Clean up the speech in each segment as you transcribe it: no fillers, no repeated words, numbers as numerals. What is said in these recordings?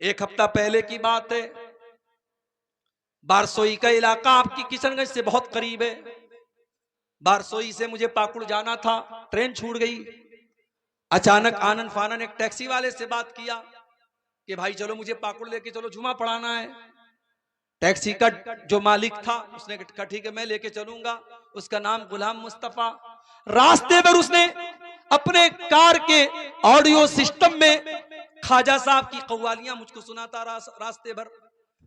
एक हफ्ता पहले की बात है, बारसोई का इलाका आपकी किशनगंज से बहुत करीब है। बारसोई से मुझे पाकुड़ जाना था, ट्रेन छूट गई। अचानक आनन फानन एक टैक्सी वाले से बात किया कि भाई चलो मुझे पाकुड़ लेके चलो, जुमा पढ़ाना है। टैक्सी का जो मालिक था उसने कहा ठीक है मैं लेके चलूंगा। उसका नाम गुलाम मुस्तफा। रास्ते पर उसने अपने कार के ऑडियो सिस्टम में ख्वाजा साहब की कव्वालियां मुझको सुनाता रास्ते भर।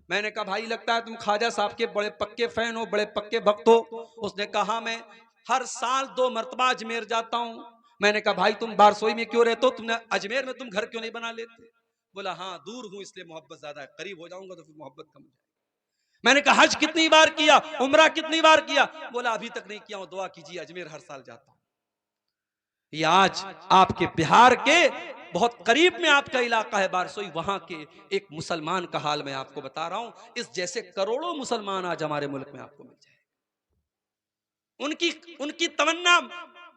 मैंने कहा भाई लगता है तुम ख्वाजा साहब के बड़े पक्के फैन हो, बड़े पक्के भक्त हो। उसने कहा मैं हर साल 2 मरतबा अजमेर जाता हूं। मैंने कहा भाई तुम बारसोई में क्यों रहते हो, तुमने अजमेर में तुम घर क्यों नहीं बना लेते? बोला हाँ दूर हूं इसलिए मोहब्बत ज्यादा है, करीब हो जाऊंगा तो फिर मोहब्बत कम हो जाएगी। मैंने कहा हज कितनी बार किया, उम्रा कितनी बार किया? बोला अभी तक नहीं किया हूं, दुआ कीजिए अजमेर हर साल जाता हूं। ये आज आपके बिहार के बहुत करीब में आपका इलाका है बारसोई, वहां के एक मुसलमान का हाल मैं आपको बता रहा हूं। इस जैसे करोड़ों मुसलमान आज हमारे मुल्क में आपको मिल जाए। उनकी उनकी तमन्ना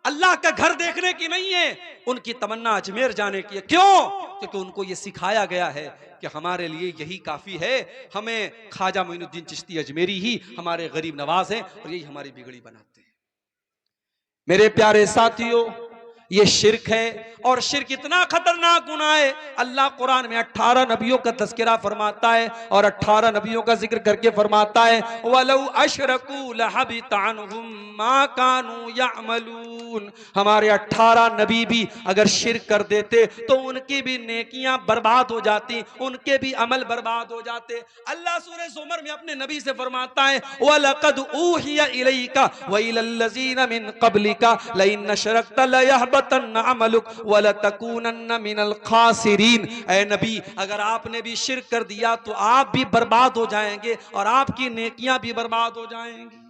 अल्लाह का घर देखने की नहीं है, उनकी तमन्ना अजमेर जाने की है। क्यों? क्योंकि उनको ये सिखाया गया है कि हमारे लिए यही काफी है। हमें ख्वाजा मोइनुद्दीन चिश्ती अजमेरी ही हमारे गरीब नवाज हैं और यही हमारी बिगड़ी बनाते हैं। मेरे प्यारे साथियों, ये शिर्क है और शिर्क इतना खतरनाक गुनाह है। अल्लाह कुरान में 18 नबियों का तज़किरा फरमाता है और 18 नबियों का जिक्र करके फरमाता है वलौ अशरकू लहबिता अन्हुम मा कानू यअमलून। हमारे 18 नबी भी अगर शिर्क कर देते तो उनकी भी नेकियां बर्बाद हो जाती, उनके भी अमल बर्बाद हो जाते। अल्लाह सूरह ज़ुमर में अपने नबी से फरमाता है वलक़द ऊहिया इलैका व इलल्लज़ीना मिन क़ब्लिका लइन अशरकत लयहबतन्न अमलुक वलतकूनन्न मिनल खासिरीन। ऐ नबी अगर आपने भी शिर्क कर दिया तो आप भी बर्बाद हो जाएंगे और आपकी नेकियां भी बर्बाद हो जाएंगी।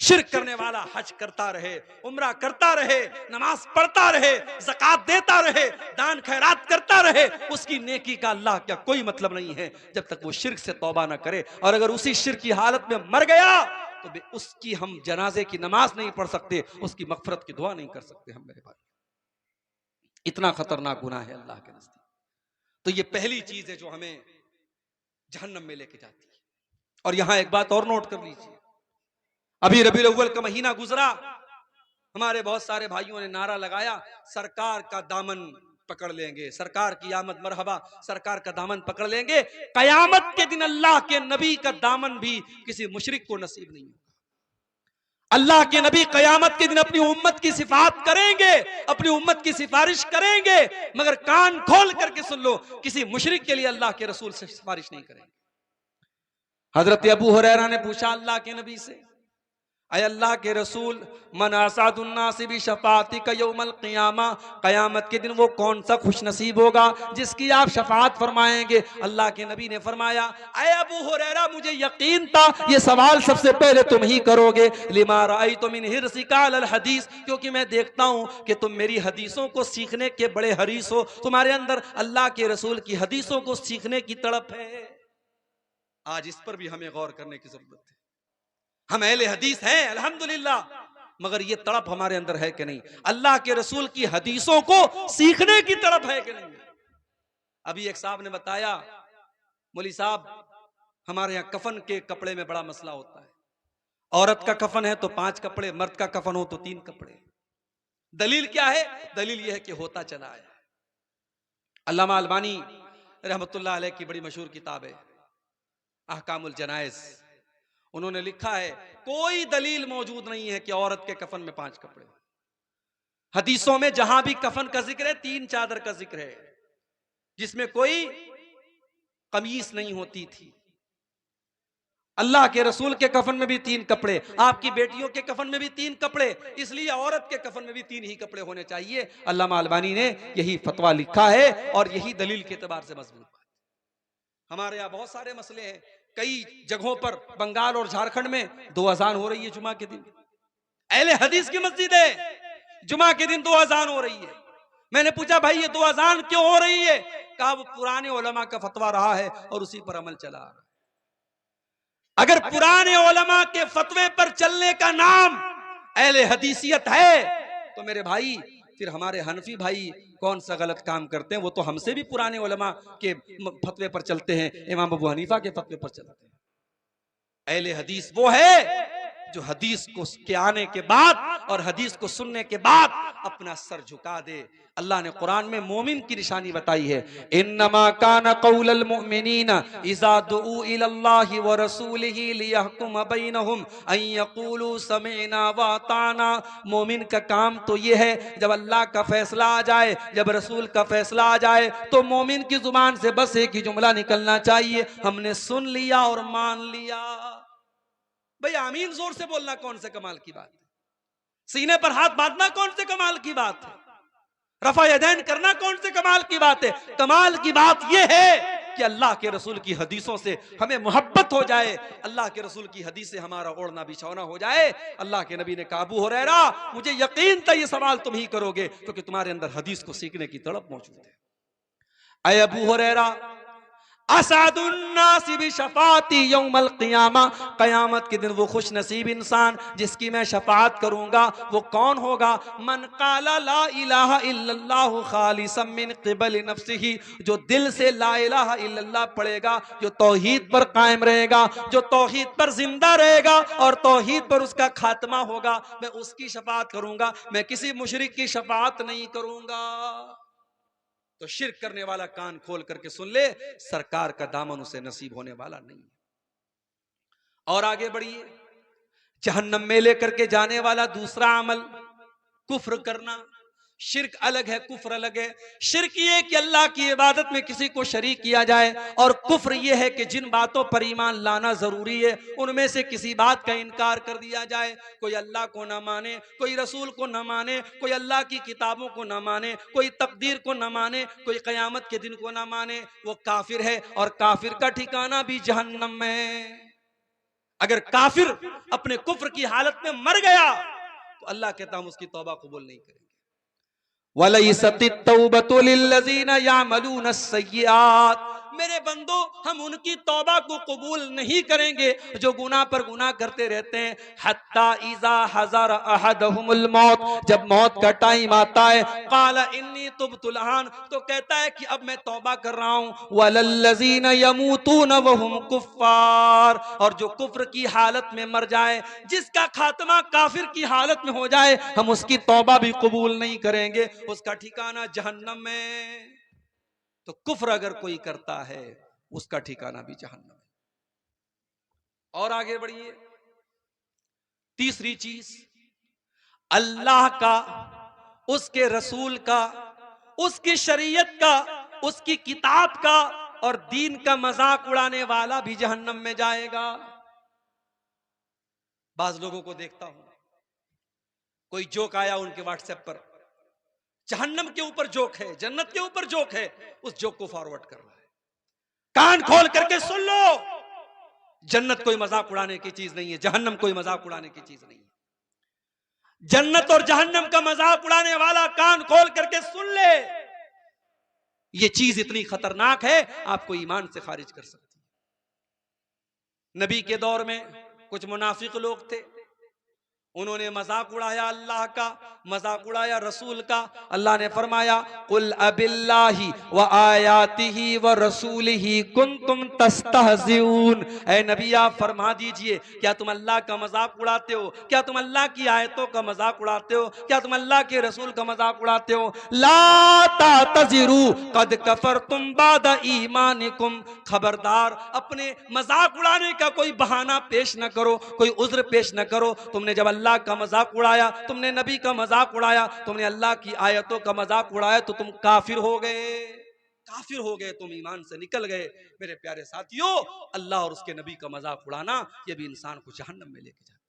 शिर्क करने वाला हज करता रहे, उम्रा करता रहे, नमाज पढ़ता रहे, ज़कात देता रहे, दान खैरात करता रहे, उसकी नेकी का अल्लाह क्या कोई मतलब नहीं है जब तक वो शिर्क से तौबा ना करे। और अगर उसी शिर्क की हालत में मर गया तो उसकी हम जनाजे की नमाज नहीं पढ़ सकते, उसकी मगफरत की दुआ नहीं कर सकते। हम मेरे भाई, इतना खतरनाक गुनाह है अल्लाह के नजदीक। तो ये पहली चीज है जो हमें जहन्नम में लेके जाती है। और यहां एक बात और नोट कर लीजिए, अभी रबीउल अव्वल का महीना गुजरा, हमारे बहुत सारे भाइयों ने नारा लगाया सरकार का दामन पकड़ लेंगे, सरकार की आमद मरहबा, सरकार का दामन पकड़ लेंगे। कयामत के दिन अल्लाह के नबी का दामन भी किसी मुशरिक को नसीब नहीं होगा। अल्लाह के नबी कयामत के दिन अपनी उम्मत की सिफात करेंगे, अपनी उम्मत की सिफारिश करेंगे, मगर कान खोल करके सुन लो, किसी मुशरिक के लिए अल्लाह के रसूल से सिफारिश नहीं करेंगे। हजरत अबू हुरैरा ने पूछा अल्लाह के नबी से, अय अल्लाह के रसूल मन असादुन्नास बि शफाअतिका यौमल क़ियामा, क़यामत के दिन वो कौन सा खुश नसीब होगा जिसकी आप शफाअत फरमाएंगे? अल्लाह के नबी ने फरमाया अय अबू हुरैरा मुझे यकीन था ये सवाल सबसे पहले तुम ही करोगे। लिमा रअयतु मिन हिर्सिका अलल हदीस, क्योंकि मैं देखता हूं कि तुम मेरी हदीसों को सीखने के बड़े हरीस हो, तुम्हारे अंदर अल्लाह के रसूल की हदीसों को सीखने की तड़प है। आज इस पर भी हमें गौर करने की जरूरत है। हम अहले हदीस हैं अल्हम्दुलिल्लाह, मगर ये तड़प हमारे अंदर है कि नहीं? अल्लाह के रसूल की हदीसों को सीखने की तड़प है कि नहीं? अभी एक साहब ने बताया, मौली साहब हमारे यहाँ कफन के कपड़े में बड़ा मसला होता है। औरत का कफन है तो 5 कपड़े, मर्द का कफन हो तो 3 कपड़े। दलील क्या है? दलील यह है कि होता चला आया। अल्लामा अलबानी रहमतुल्लाह अलैह की बड़ी मशहूर किताब है अहकामुल जनाइज, उन्होंने लिखा है कोई दलील मौजूद नहीं है कि औरत के कफन में 5 कपड़े। हदीसों में जहां भी कफन का जिक्र है 3 चादर का जिक्र है, जिसमें कोई कमीज नहीं होती थी। अल्लाह के रसूल के कफन में भी 3 कपड़े, आपकी बेटियों के कफन में भी 3 कपड़े, इसलिए औरत के कफन में भी 3 ही कपड़े होने चाहिए। अल्लामा अलबानी ने यही फतवा लिखा है और यही दलील के एतबार से मजबूत बात। हमारे यहाँ बहुत सारे मसले हैं, कई जगहों पर बंगाल और झारखंड में 2 अजान हो रही है जुमा के दिन। अहले हदीस की मस्जिद है, जुमा के दिन 2 अजान हो रही है। मैंने पूछा भाई ये 2 अजान क्यों हो रही है? कहा वो पुराने उलमा का फतवा रहा है और उसी पर अमल चला रहा है। अगर पुराने उलमा के फतवे पर चलने का नाम अहले हदीसियत है तो मेरे भाई फिर हमारे हनफी भाई कौन सा गलत काम करते हैं? वो तो हमसे भी पुराने उलमा के फतवे पर चलते हैं, इमाम अबू हनीफा के फतवे पर चलते हैं। अहले हदीस वो है जो हदीस को के आने के बाद और हदीस को सुनने के बाद अपना सर झुका दे। अल्लाह ने कुरान में मोमिन की निशानी बताई है, इन्नमा काना कौलल मुमिनीना इज़ा दुऊ इलल्लाहि व रसूलिही लियहकुम बैनहुम अन यक़ूलू समिअना व अताना। मोमिन का काम तो ये है, जब अल्लाह का फैसला आ जाए, जब रसूल का फैसला आ जाए, तो मोमिन की जुबान से बस एक ही जुमला निकलना चाहिए, हमने सुन लिया और मान लिया। भाई आमीन जोर से बोलना कौन से कमाल की बात है? सीने पर हाथ बांधना कौन से कमाल की बात है? रफा यदैन करना कौन से कमाल की बात है? कमाल की बात यह है कि अल्लाह के रसूल की हदीसों से हमें मोहब्बत हो जाए, अल्लाह के रसूल की हदीस से हमारा ओढ़ना बिछौना हो जाए। अल्लाह के नबी ने कहा, अबू हुरैरा मुझे यकीन था ये सवाल तुम ही करोगे, क्योंकि तुम्हारे अंदर हदीस को सीखने की तड़प मौजूद है। अय अबू हुरैरा, असादुन्नासी बिशफाती यौमल क़ियामा, क़यामत के दिन वो खुश नसीब इंसान जिसकी मैं शफाअत करूंगा वो कौन होगा? मन क़ाला ला इलाहा इल्लल्लाहु ख़ालिसन मिन क़िबल नफ्सिही, जो दिल से ला इलाहा इल्लल्लाह पढ़ेगा, जो तौहीद पर कायम रहेगा, जो तौहीद पर जिंदा रहेगा और तौहीद पर उसका खात्मा होगा, मैं उसकी शफाअत करूंगा, मैं किसी मुशरिक की शफाअत नहीं करूंगा। तो शिर्क करने वाला कान खोल करके सुन ले, सरकार का दामन उसे नसीब होने वाला नहीं। और आगे बढ़िए, जहन्नम में लेकर के जाने वाला दूसरा अमल कुफ्र करना। शिर्क अलग है, कुफ्र अलग है। शिर्क ये कि अल्लाह की इबादत में किसी को शरीक किया जाए, और कुफ्र ये है कि जिन बातों पर ईमान लाना जरूरी है उनमें से किसी बात का इनकार कर दिया जाए। कोई अल्लाह को ना माने, कोई रसूल को ना माने, कोई अल्लाह की किताबों को ना माने, कोई तकदीर को ना माने, कोई कयामत के दिन को ना माने, वो काफिर है, और काफिर का ठिकाना भी जहन्नम में। अगर काफिर अपने कुफ्र की हालत में मर गया तो अल्लाह कहता हम उसकी तौबा कबूल नहीं करेंगे। वलैसतित तौबतु लिल्लज़ीना यामलून सय्यात, मेरे बंदो हम उनकी तौबा को कबूल नहीं करेंगे जो गुनाह पर गुनाह करते रहते हैं। हत्ता इज़ा हज़र अहदहुमुल मौत, जब मौत का टाइम आता है, क़ाला इन्नी तुब्तुल आन, तो कहता है कि अब मैं तौबा कर रहा हूं। वलल्लज़ीना यमूतून वहुम कुफ़्फ़ार, और जो कुफ्र की हालत में मर जाए, जिसका खात्मा काफिर की हालत में हो जाए, हम उसकी तौबा भी कबूल नहीं करेंगे, उसका ठिकाना जहन्नम में। तो कुफ्र अगर कोई करता है उसका ठिकाना भी जहन्नम है। और आगे बढ़िए, तीसरी चीज, अल्लाह का, उसके रसूल का, उसकी शरीयत का, उसकी किताब का और दीन का मजाक उड़ाने वाला भी जहन्नम में जाएगा। बाज लोगों को देखता हूं, कोई जोक आया उनके व्हाट्सएप पर, जहन्नम के ऊपर जोक है, जन्नत के ऊपर जोक है, उस जोक को फॉरवर्ड कर रहा है। कान खोल करके सुन लो, जन्नत कोई मजाक उड़ाने की चीज नहीं है, जहन्नम कोई मजाक उड़ाने की चीज नहीं है। जन्नत और जहन्नम का मजाक उड़ाने वाला कान खोल करके सुन ले, ये चीज इतनी खतरनाक है आपको ईमान से खारिज कर सकती है। नबी के दौर में कुछ मुनाफिक लोग थे, उन्होंने मजाक उड़ाया अल्लाह का, मजाक उड़ाया रसूल का। अल्लाह ने फरमाया, कुल अबिल्लाहि व आयातिही व रसूलिही कुंतुम तस्तहज़िऊन, ऐ नबी आप फरमा दीजिए, क्या तुम अल्लाह का मजाक उड़ाते हो? क्या तुम अल्लाह की आयतों का मजाक उड़ाते हो? क्या तुम अल्लाह के रसूल का मजाक उड़ाते हो? ला तातज़िरू कद कफरतुम बादा ईमानिकुम, खबरदार अपने मजाक उड़ाने का कोई बहाना पेश न करो, कोई उज्र पेश न करो। तुमने जब अल्लाह का मजाक उड़ाया, तुमने नबी का मजाक उड़ाया, तुमने अल्लाह की आयतों का मजाक उड़ाया, तो तुम काफिर हो गए, काफिर हो गए, तुम ईमान से निकल गए। मेरे प्यारे साथियों, अल्लाह और उसके नबी का मजाक उड़ाना यह भी इंसान को जहन्नम में लेके जाता है।